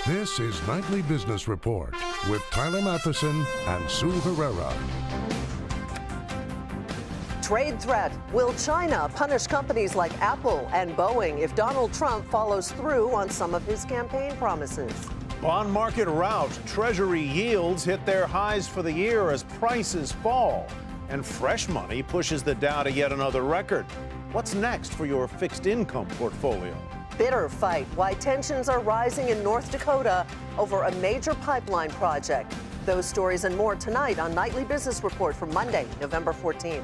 This is Nightly Business Report with Tyler Matheson and Sue Herrera. Trade threat. Will China punish companies like Apple and Boeing if Donald Trump follows through on some of his campaign promises? Bond market rout. Treasury yields hit their highs for the year as prices fall. And fresh money pushes the Dow to yet another record. What's next for your fixed income portfolio? Bitter fight. Why tensions are rising in North Dakota over a major pipeline project. Those stories and more tonight on Nightly Business Report for Monday, November 14th.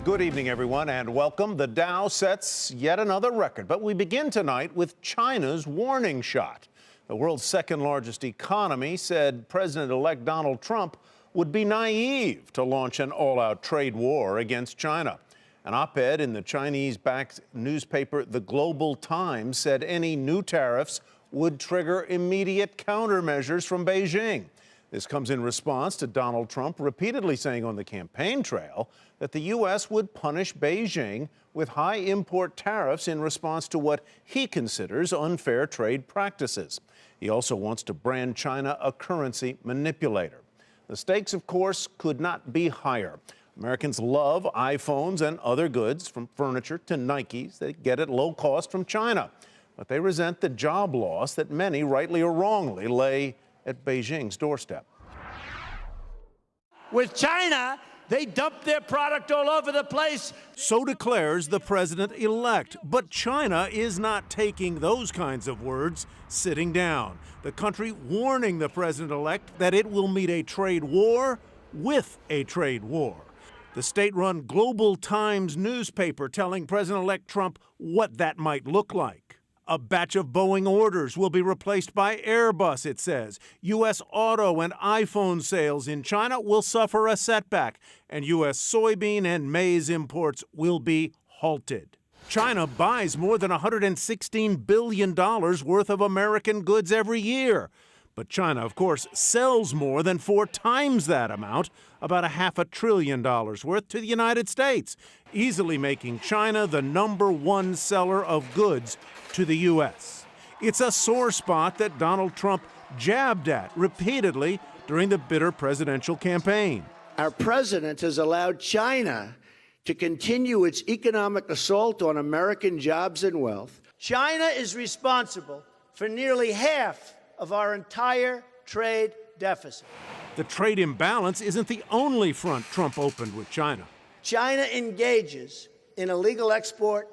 Good evening, everyone, and welcome. The Dow sets yet another record, but we begin tonight with China's warning shot. The world's second largest economy said President-elect Donald Trump would be naive to launch an all-out trade war against China. An op-ed in the Chinese-backed newspaper The Global Times said any new tariffs would trigger immediate countermeasures from Beijing. This comes in response to Donald Trump repeatedly saying on the campaign trail that the U.S. would punish Beijing with high import tariffs in response to what he considers unfair trade practices. He also wants to brand China a currency manipulator. The stakes, of course, could not be higher. Americans love iPhones and other goods, from furniture to Nikes, they get at low cost from China. But they resent the job loss that many, rightly or wrongly, lay at Beijing's doorstep. With China, they dump their product all over the place. So declares the president-elect. But China is not taking those kinds of words sitting down. The country warning the president-elect that it will meet a trade war with a trade war. The state-run Global Times newspaper telling President-elect Trump what that might look like. A batch of Boeing orders will be replaced by Airbus, it says. U.S. auto and iPhone sales in China will suffer a setback, and U.S. soybean and maize imports will be halted. China buys more than $116 billion worth of American goods every year. But China, of course, sells more than 4 times that amount, about $500 billion worth, to the United States, easily making China the #1 seller of goods to the U.S. It's a sore spot that Donald Trump jabbed at repeatedly during the bitter presidential campaign. Our president has allowed China to continue its economic assault on American jobs and wealth. China is responsible for nearly half of our entire trade deficit. The trade imbalance isn't the only front Trump opened with China. China engages in illegal export,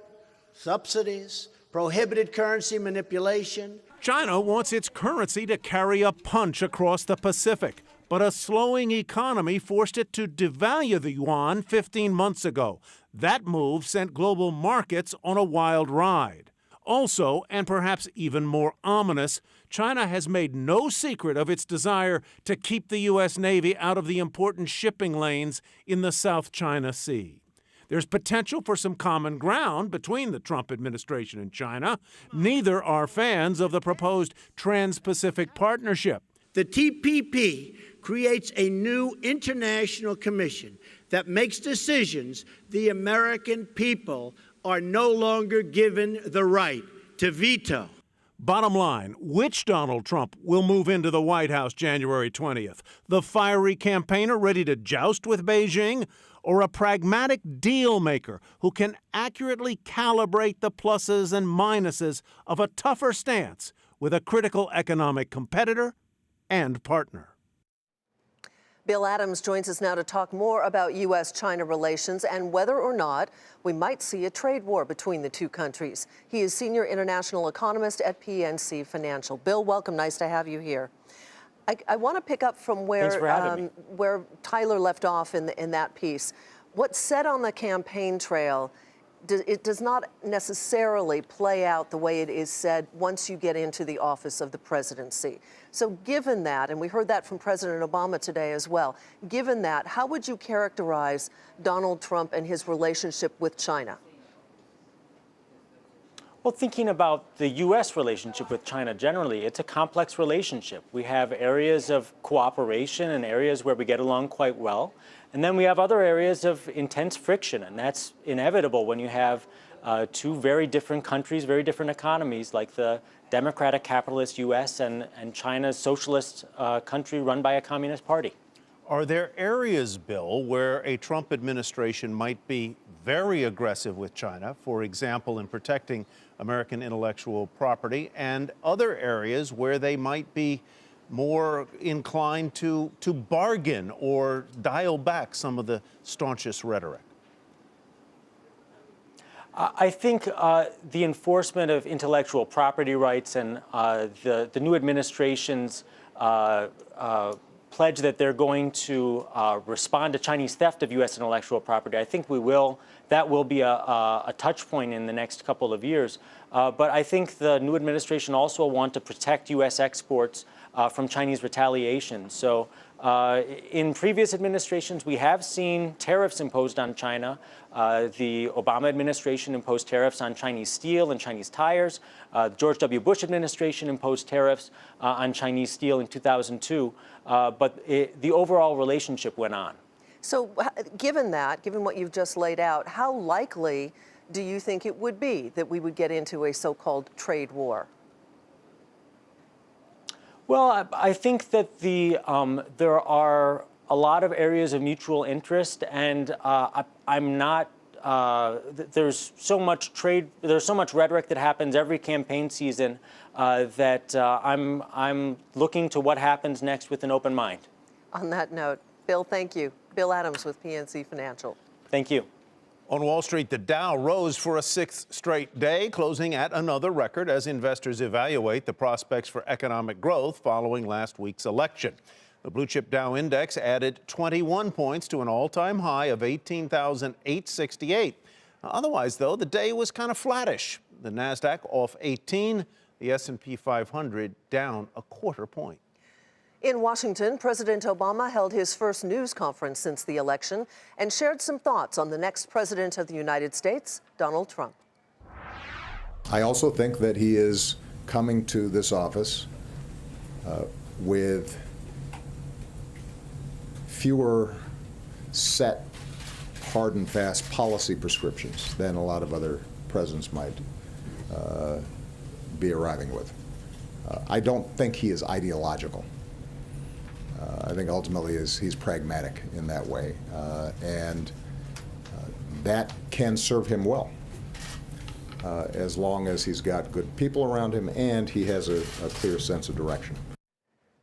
subsidies, prohibited currency manipulation. China wants its currency to carry a punch across the Pacific, but a slowing economy forced it to devalue the yuan 15 months ago. That move sent global markets on a wild ride. Also, and perhaps even more ominous, China has made no secret of its desire to keep the U.S. Navy out of the important shipping lanes in the South China Sea. There's potential for some common ground between the Trump administration and China. Neither are fans of the proposed Trans-Pacific Partnership. The TPP creates a new international commission that makes decisions the American people are no longer given the right to veto. Bottom line, which Donald Trump will move into the White House January 20th? The fiery campaigner ready to joust with Beijing, or a pragmatic deal maker who can accurately calibrate the pluses and minuses of a tougher stance with a critical economic competitor and partner? Bill Adams joins us now to talk more about U.S.-China relations and whether or not we might see a trade war between the two countries. He is senior international economist at PNC Financial. Bill, welcome. Nice to have you here. I want to pick up from where Tyler left off in that piece. What's said on the campaign trail, it does not necessarily play out the way it is said once you get into the office of the presidency. So given that, and we heard that from President Obama today as well, given that, how would you characterize Donald Trump and his relationship with China? Well, thinking about the U.S. relationship with China generally, it's a complex relationship. We have areas of cooperation and areas where we get along quite well. And then we have other areas of intense friction, and that's inevitable when you have two very different countries, very different economies, like the democratic capitalist U.S. and China's socialist country run by a communist party. Are there areas, Bill, where a Trump administration might be very aggressive with China, for example, in protecting American intellectual property, and other areas where they might be more inclined to bargain or dial back some of the staunchest rhetoric? I think the enforcement of intellectual property rights and the new administration's pledge that they're going to respond to Chinese theft of U.S. intellectual property, I think that will be a touch point in the next couple of years. But I think the new administration also want to protect U.S. exports from Chinese retaliation. So in previous administrations, we have seen tariffs imposed on China. The Obama administration imposed tariffs on Chinese steel and Chinese tires. The George W. Bush administration imposed tariffs on Chinese steel in 2002. But the overall relationship went on. So given what you've just laid out, how likely do you think it would be that we would get into a so-called trade war? Well, I think that there are a lot of areas of mutual interest, and I'm not. There's so much rhetoric that happens every campaign season that I'm looking to what happens next with an open mind. On that note, Bill, thank you. Bill Adams with PNC Financial. Thank you. On Wall Street, the Dow rose for a sixth straight day, closing at another record as investors evaluate the prospects for economic growth following last week's election. The blue chip Dow index added 21 points to an all-time high of 18,868. Otherwise, though, the day was kind of flattish. The Nasdaq off 18, the S&P 500 down a quarter point. In Washington, President Obama held his first news conference since the election and shared some thoughts on the next president of the United States, Donald Trump. I also think that he is coming to this office with fewer set, hard and fast policy prescriptions than a lot of other presidents might be arriving with. I don't think he is ideological. I think ultimately he's pragmatic in that way, and that can serve him well as long as he's got good people around him and he has a clear sense of direction.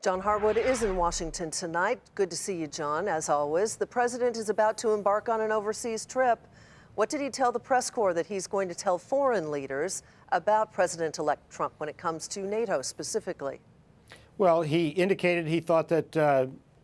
John Harwood is in Washington tonight. Good to see you, John, as always. The president is about to embark on an overseas trip. What did he tell the press corps that he's going to tell foreign leaders about President-elect Trump when it comes to NATO specifically? Well, he indicated he thought that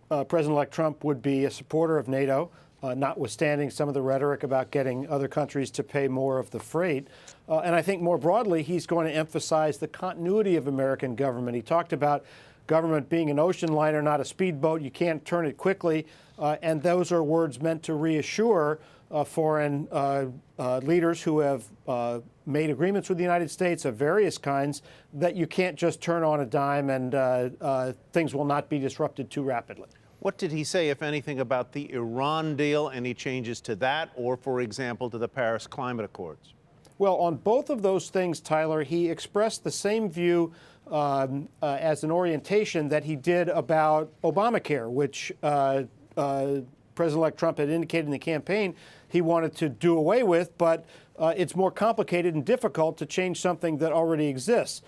President-elect Trump would be a supporter of NATO, notwithstanding some of the rhetoric about getting other countries to pay more of the freight. And I think more broadly, he's going to emphasize the continuity of American government. He talked about government being an ocean liner, not a speedboat. You can't turn it quickly. And those are words meant to reassure foreign leaders who have made agreements with the United States of various kinds that you can't just turn on a dime and things will not be disrupted too rapidly. What did he say, if anything, about the Iran deal? Any changes to that, or, for example, to the Paris Climate Accords? Well, on both of those things, Tyler, he expressed the same view as an orientation that he did about Obamacare, which President-elect Trump had indicated in the campaign he wanted to do away with, but it's more complicated and difficult to change something that already exists.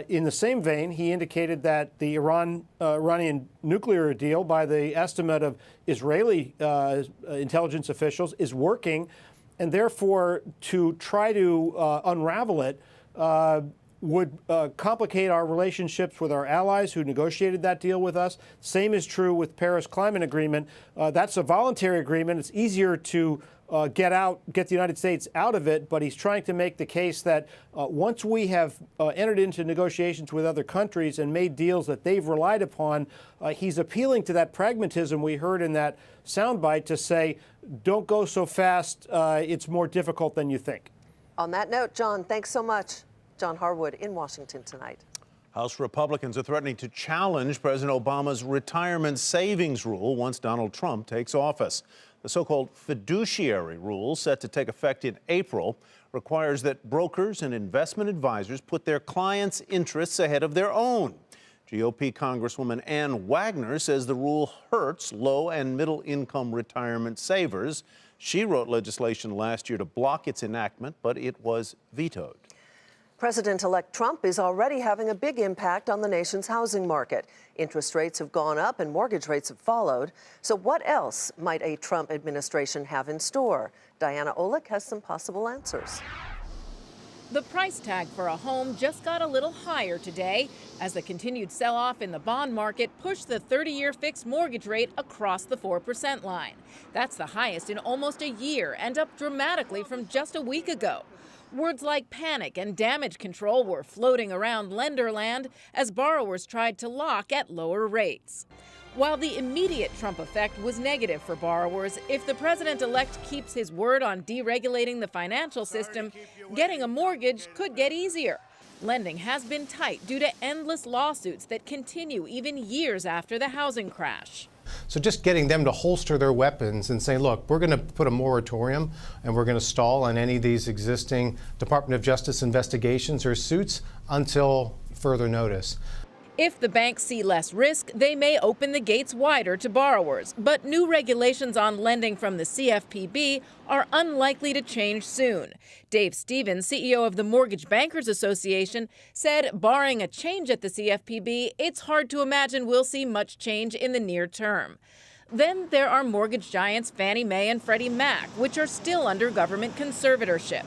In the same vein, he indicated that the Iranian nuclear deal, by the estimate of Israeli intelligence officials, is working, and therefore to try to unravel it would complicate our relationships with our allies who negotiated that deal with us. Same is true with Paris Climate Agreement. That's a voluntary agreement. It's easier to get the United States out of it, but he's trying to make the case that once we have entered into negotiations with other countries and made deals that they've relied upon, he's appealing to that pragmatism we heard in that soundbite to say, don't go so fast, it's more difficult than you think. On that note, John, thanks so much. John Harwood in Washington tonight. House Republicans are threatening to challenge President Obama's retirement savings rule once Donald Trump takes office. The so-called fiduciary rule, set to take effect in April, requires that brokers and investment advisors put their clients' interests ahead of their own. GOP Congresswoman Ann Wagner says the rule hurts low and middle income retirement savers. She wrote legislation last year to block its enactment, but it was vetoed. President-elect Trump is already having a big impact on the nation's housing market. Interest rates have gone up and mortgage rates have followed. So what else might a Trump administration have in store? Diana Olick has some possible answers. The price tag for a home just got a little higher today as the continued sell-off in the bond market pushed the 30-year fixed mortgage rate across the 4% line. That's the highest in almost a year and up dramatically from just a week ago. Words like panic and damage control were floating around lenderland as borrowers tried to lock at lower rates. While the immediate Trump effect was negative for borrowers, if the president-elect keeps his word on deregulating the financial system, getting a mortgage could get easier. Lending has been tight due to endless lawsuits that continue even years after the housing crash. So just getting them to holster their weapons and say, look, we're going to put a moratorium and we're going to stall on any of these existing Department of Justice investigations or suits until further notice. If the banks see less risk, they may open the gates wider to borrowers. But new regulations on lending from the CFPB are unlikely to change soon. Dave Stevens, CEO of the Mortgage Bankers Association, said barring a change at the CFPB, it's hard to imagine we'll see much change in the near term. Then there are mortgage giants Fannie Mae and Freddie Mac, which are still under government conservatorship.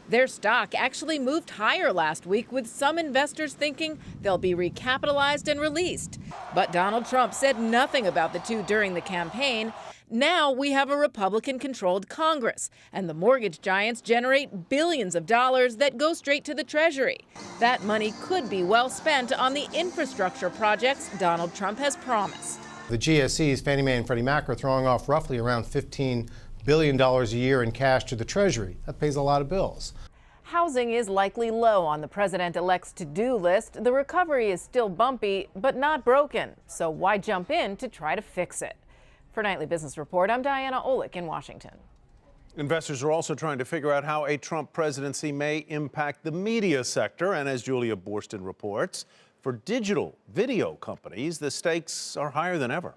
Their stock actually moved higher last week, with some investors thinking they'll be recapitalized and released. But Donald Trump said nothing about the two during the campaign. Now we have a Republican-controlled Congress, and the mortgage giants generate billions of dollars that go straight to the Treasury. That money could be well spent on the infrastructure projects Donald Trump has promised. The GSEs, Fannie Mae and Freddie Mac, are throwing off roughly around $15 billion a year in cash to the Treasury. That pays a lot of bills. Housing is likely low on the president-elect's to-do list. The recovery is still bumpy, but not broken. So why jump in to try to fix it? For Nightly Business Report, I'm Diana Olick in Washington. Investors are also trying to figure out how a Trump presidency may impact the media sector. And as Julia Boorstin reports, for digital video companies, the stakes are higher than ever.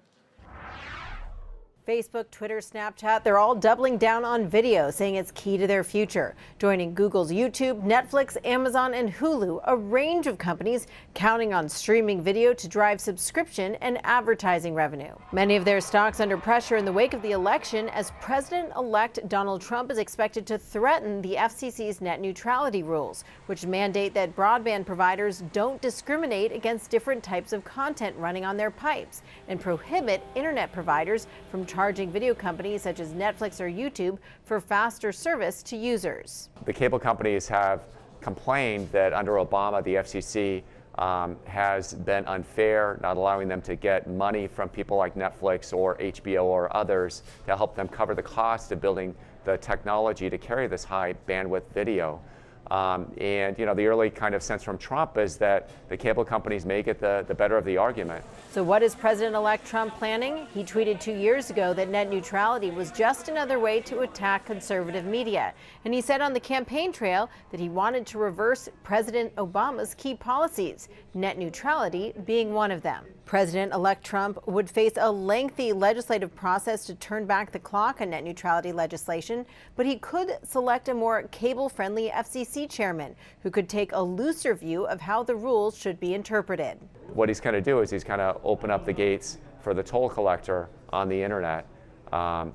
Facebook, Twitter, Snapchat, they're all doubling down on video, saying it's key to their future. Joining Google's YouTube, Netflix, Amazon, and Hulu, a range of companies counting on streaming video to drive subscription and advertising revenue. Many of their stocks under pressure in the wake of the election as President-elect Donald Trump is expected to threaten the FCC's net neutrality rules, which mandate that broadband providers don't discriminate against different types of content running on their pipes and prohibit internet providers from charging video companies such as Netflix or YouTube for faster service to users. The cable companies have complained that under Obama, the FCC has been unfair, not allowing them to get money from people like Netflix or HBO or others to help them cover the cost of building the technology to carry this high bandwidth video. And you know, the early kind of sense from Trump is that the cable companies may get the better of the argument. So what is President-elect Trump planning? He tweeted 2 years ago that net neutrality was just another way to attack conservative media. And he said on the campaign trail that he wanted to reverse President Obama's key policies, net neutrality being one of them. President-elect Trump would face a lengthy legislative process to turn back the clock on net neutrality legislation, but he could select a more cable-friendly FCC chairman who could take a looser view of how the rules should be interpreted. What he's going to do is he's going to open up the gates for the toll collector on the internet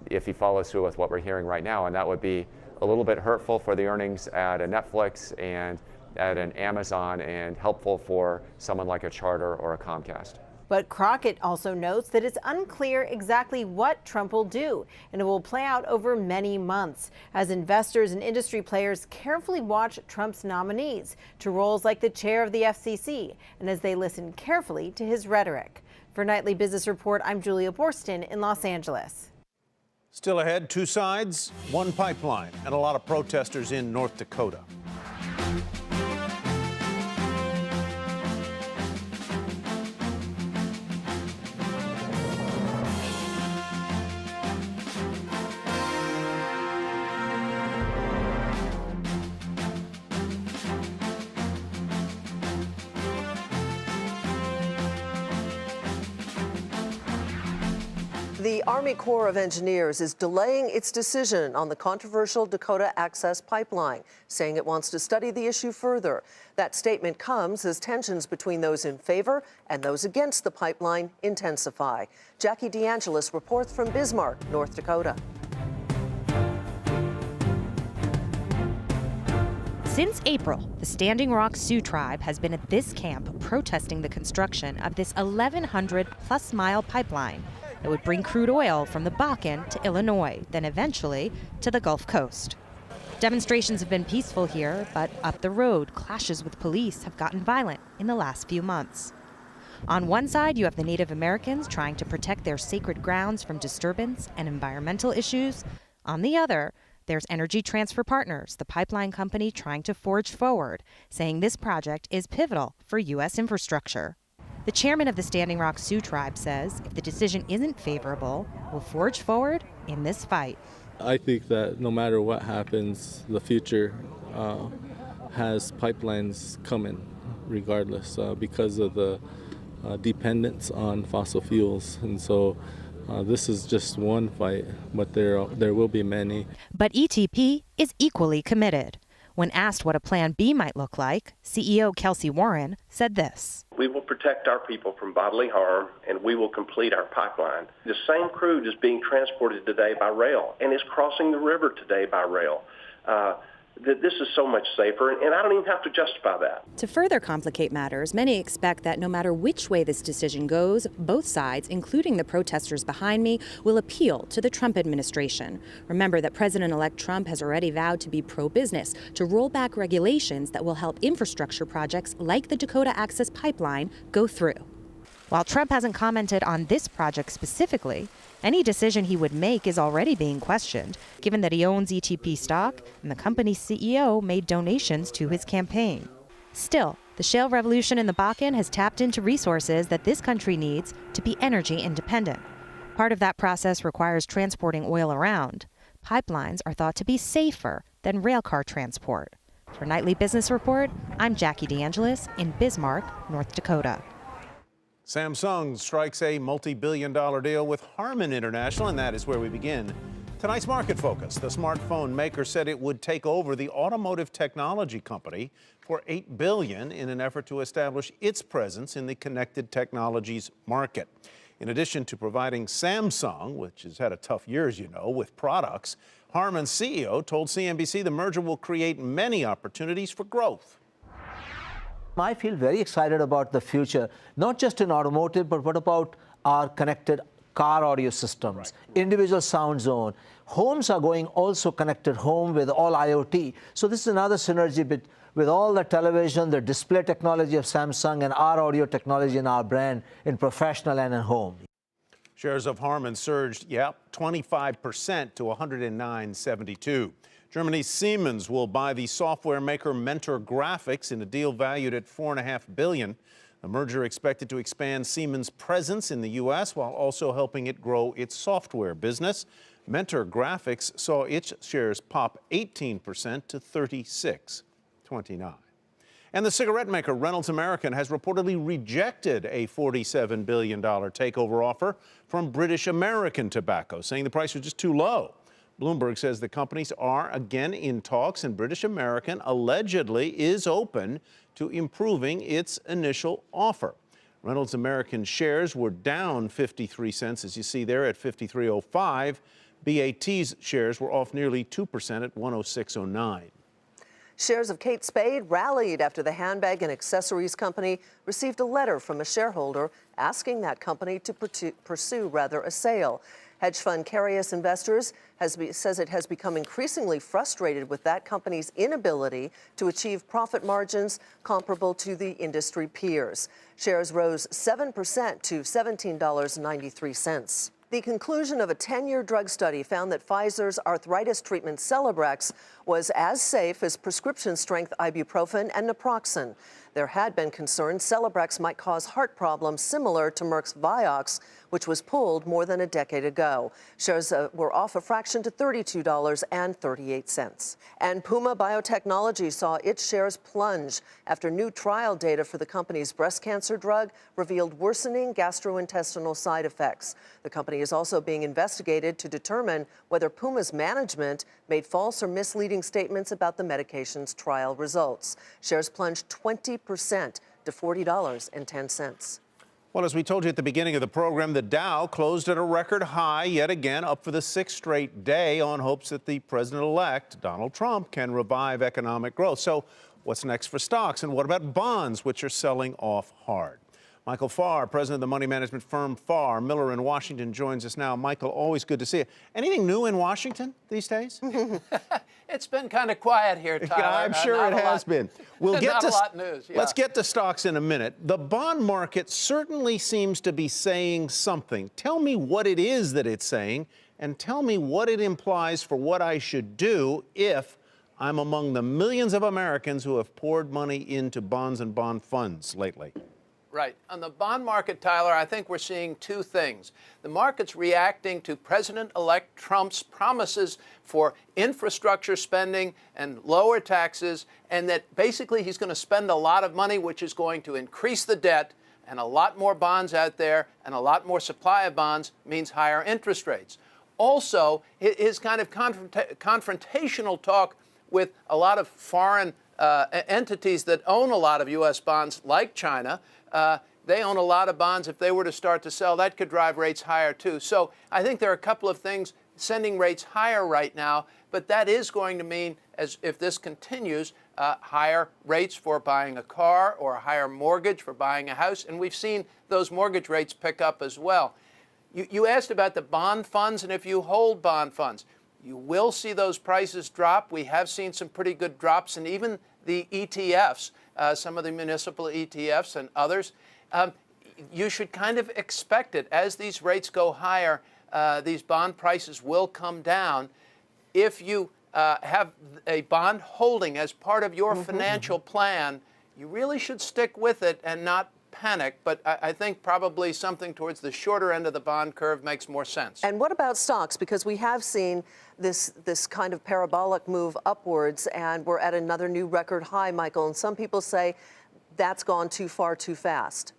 if he follows through with what we're hearing right now, and that would be a little bit hurtful for the earnings at a Netflix and at an Amazon, and helpful for someone like a Charter or a Comcast. But Crockett also notes that it's unclear exactly what Trump will do, and it will play out over many months as investors and industry players carefully watch Trump's nominees to roles like the chair of the FCC, and as they listen carefully to his rhetoric. For Nightly Business Report, I'm Julia Boorstin in Los Angeles. Still ahead, two sides, one pipeline, and a lot of protesters in North Dakota. The Army Corps of Engineers is delaying its decision on the controversial Dakota Access Pipeline, saying it wants to study the issue further. That statement comes as tensions between those in favor and those against the pipeline intensify. Jackie DeAngelis reports from Bismarck, North Dakota. Since April, the Standing Rock Sioux Tribe has been at this camp protesting the construction of this 1,100-plus-mile pipeline that would bring crude oil from the Bakken to Illinois, then eventually to the Gulf Coast. Demonstrations have been peaceful here, but up the road, clashes with police have gotten violent in the last few months. On one side, you have the Native Americans trying to protect their sacred grounds from disturbance and environmental issues. On the other, there's Energy Transfer Partners, the pipeline company trying to forge forward, saying this project is pivotal for U.S. infrastructure. The chairman of the Standing Rock Sioux Tribe says if the decision isn't favorable, we'll forge forward in this fight. I think that no matter what happens, the future has pipelines coming regardless because of the dependence on fossil fuels. And so this is just one fight, but there will be many. But ETP is equally committed. When asked what a Plan B might look like, CEO Kelsey Warren said this. We will protect our people from bodily harm, and we will complete our pipeline. The same crude is being transported today by rail and is crossing the river today by rail. This is so much safer, and I don't even have to justify that. To further complicate matters, many expect that no matter which way this decision goes, both sides, including the protesters behind me, will appeal to the Trump administration. Remember that President-elect Trump has already vowed to be pro-business, to roll back regulations that will help infrastructure projects like the Dakota Access Pipeline go through. While Trump hasn't commented on this project specifically, any decision he would make is already being questioned, given that he owns ETP stock and the company's CEO made donations to his campaign. Still, the shale revolution in the Bakken has tapped into resources that this country needs to be energy independent. Part of that process requires transporting oil around. Pipelines are thought to be safer than railcar transport. For Nightly Business Report, I'm Jackie DeAngelis in Bismarck, North Dakota. Samsung strikes a multi-billion-dollar deal with Harman International, and that is where we begin. Tonight's Market Focus. The smartphone maker said it would take over the automotive technology company for $8 billion in an effort to establish its presence in the connected technologies market. In addition to providing Samsung, which has had a tough year, as you know, with products, Harman's CEO told CNBC the merger will create many opportunities for growth. I feel very excited about the future, not just in automotive, but what about our connected car audio systems, individual sound zone. Homes are going also connected home with all IoT. So this is another synergy with all the television, the display technology of Samsung, and our audio technology in our brand in professional and in home. Shares of Harman surged, 25% to 109.72. Germany's Siemens will buy the software maker Mentor Graphics in a deal valued at $4.5 billion. The merger expected to expand Siemens' presence in the U.S. while also helping it grow its software business. Mentor Graphics saw its shares pop 18% to 36.29. And the cigarette maker Reynolds American has reportedly rejected a $47 billion takeover offer from British American Tobacco, saying the price was just too low. Bloomberg says the companies are again in talks, and British American allegedly is open to improving its initial offer. Reynolds American shares were down 53 cents, as you see there, at 53.05. BAT's shares were off nearly 2% at 106.09. Shares of Kate Spade rallied after the handbag and accessories company received a letter from a shareholder asking that company to pursue a sale. Hedge fund Carius Investors says it has become increasingly frustrated with that company's inability to achieve profit margins comparable to the industry peers. Shares rose 7% to $17.93. The conclusion of a 10-year drug study found that Pfizer's arthritis treatment Celebrex was as safe as prescription-strength ibuprofen and naproxen. There had been concern Celebrex might cause heart problems similar to Merck's Vioxx, which was pulled more than a decade ago. Shares were off a fraction to $32.38. And Puma Biotechnology saw its shares plunge after new trial data for the company's breast cancer drug revealed worsening gastrointestinal side effects. The company is also being investigated to determine whether Puma's management made false or misleading statements about the medication's trial results. Shares plunged 20% to $40.10. Well, as we told you at the beginning of the program, the Dow closed at a record high yet again, up for the 6th straight day on hopes that the president-elect, Donald Trump, can revive economic growth. So what's next for stocks? And what about bonds, which are selling off hard? Michael Farr, president of the money management firm Farr, Miller in Washington, joins us now. Michael, always good to see you. Anything new in Washington these days? It's been kind of quiet here, Tyler. Yeah, I'm sure it has been. We'll get to a lot of news. Yeah. Let's get to stocks in a minute. The bond market certainly seems to be saying something. Tell me what it is that it's saying, and tell me what it implies for what I should do if I'm among the millions of Americans who have poured money into bonds and bond funds lately. Right. On the bond market, Tyler, I think we're seeing two things. The market's reacting to President-elect Trump's promises for infrastructure spending and lower taxes, and that basically he's going to spend a lot of money, which is going to increase the debt, and a lot more bonds out there, and a lot more supply of bonds means higher interest rates. Also, his kind of confrontational talk with a lot of foreign entities that own a lot of U.S. bonds, like China, they own a lot of bonds. If they were to start to sell, that could drive rates higher, too. So I think there are a couple of things sending rates higher right now, but that is going to mean, as if this continues, higher rates for buying a car or a higher mortgage for buying a house. And we've seen those mortgage rates pick up as well. You asked about the bond funds, and if you hold bond funds, you will see those prices drop. We have seen some pretty good drops in even the ETFs, some of the municipal ETFs and others. You should kind of expect it. As these rates go higher, these bond prices will come down. If you have a bond holding as part of your financial plan, you really should stick with it and not panic, but I think probably something towards the shorter end of the bond curve makes more sense. And what about stocks? Because we have seen this kind of parabolic move upwards, and we're at another new record high, Michael, and some people say that's gone too far too fast.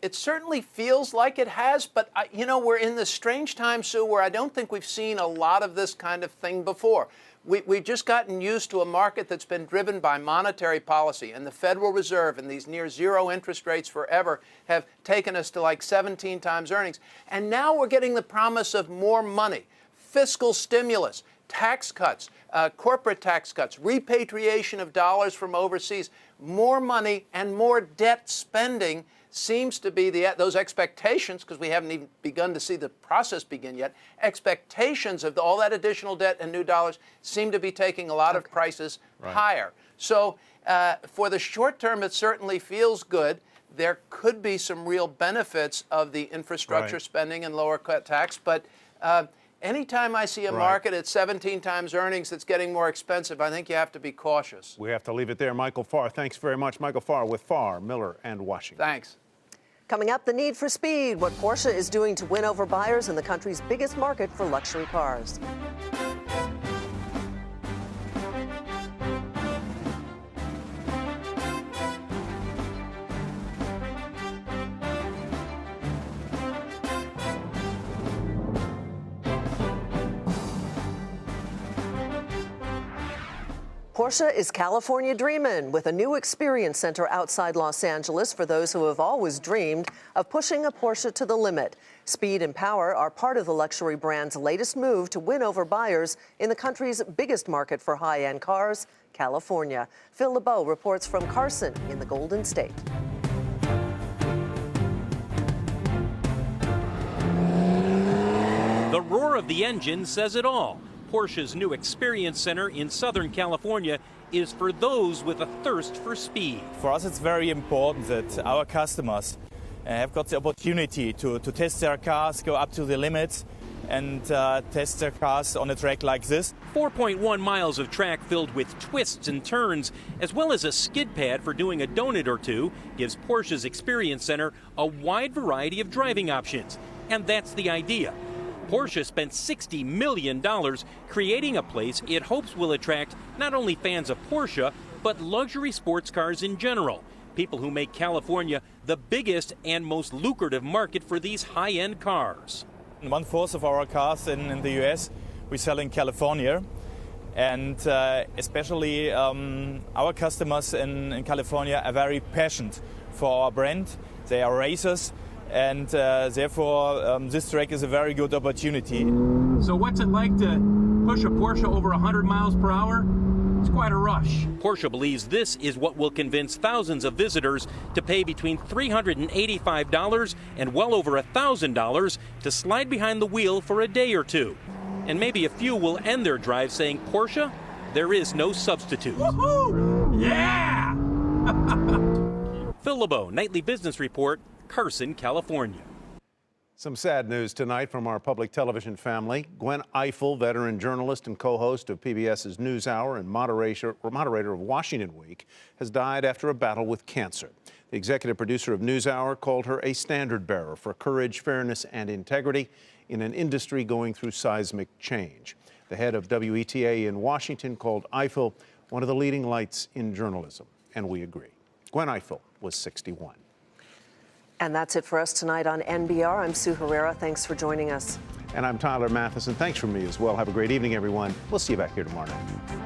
It certainly feels like it has, but you know, we're in this strange time, Sue, where I don't think we've seen a lot of this kind of thing before. We've just gotten used to a market that's been driven by monetary policy, and the Federal Reserve and these near zero interest rates forever have taken us to like 17 times earnings. And now we're getting the promise of more money, fiscal stimulus, tax cuts, corporate tax cuts, repatriation of dollars from overseas, more money and more debt spending seems to be those expectations, because we haven't even begun to see the process begin yet, expectations of all that additional debt and new dollars seem to be taking a lot of prices higher. So for the short term, it certainly feels good. There could be some real benefits of the infrastructure spending and lower tax, but anytime I see a market at 17 times earnings that's getting more expensive, I think you have to be cautious. We have to leave it there. Michael Farr, thanks very much. Michael Farr with Farr, Miller, and Washington. Thanks. Coming up, the need for speed, what Porsche is doing to win over buyers in the country's biggest market for luxury cars. Porsche is California dreamin' with a new experience center outside Los Angeles for those who have always dreamed of pushing a Porsche to the limit. Speed and power are part of the luxury brand's latest move to win over buyers in the country's biggest market for high-end cars, California. Phil LeBeau reports from Carson in the Golden State. The roar of the engine says it all. Porsche's new experience center in Southern California is for those with a thirst for speed. For us, it's very important that our customers have got the opportunity to test their cars, go up to the limits, and test their cars on a track like this. 4.1 miles of track filled with twists and turns, as well as a skid pad for doing a donut or two, gives Porsche's Experience Center a wide variety of driving options. And that's the idea. Porsche spent $60 million creating a place it hopes will attract not only fans of Porsche, but luxury sports cars in general. People who make California the biggest and most lucrative market for these high-end cars. 1/4 of our cars in the US we sell in California, and especially our customers in California are very passionate for our brand. They are racers, and therefore this track is a very good opportunity. So what's it like to push a Porsche over 100 miles per hour? It's quite a rush. Porsche believes this is what will convince thousands of visitors to pay between $385 and well over $1,000 to slide behind the wheel for a day or two. And maybe a few will end their drive saying, Porsche, there is no substitute. Woohoo! Yeah! Phil LeBeau, Nightly Business Report, Carson, California. Some sad news tonight from our public television family. Gwen Ifill, veteran journalist and co-host of PBS's NewsHour and moderator of Washington Week, has died after a battle with cancer. The executive producer of NewsHour called her a standard bearer for courage, fairness, and integrity in an industry going through seismic change. The head of WETA in Washington called Ifill one of the leading lights in journalism, and we agree. Gwen Ifill was 61. And that's it for us tonight on NBR. I'm Sue Herrera. Thanks for joining us. And I'm Tyler Mathisen. Thanks from me as well. Have a great evening, everyone. We'll see you back here tomorrow night.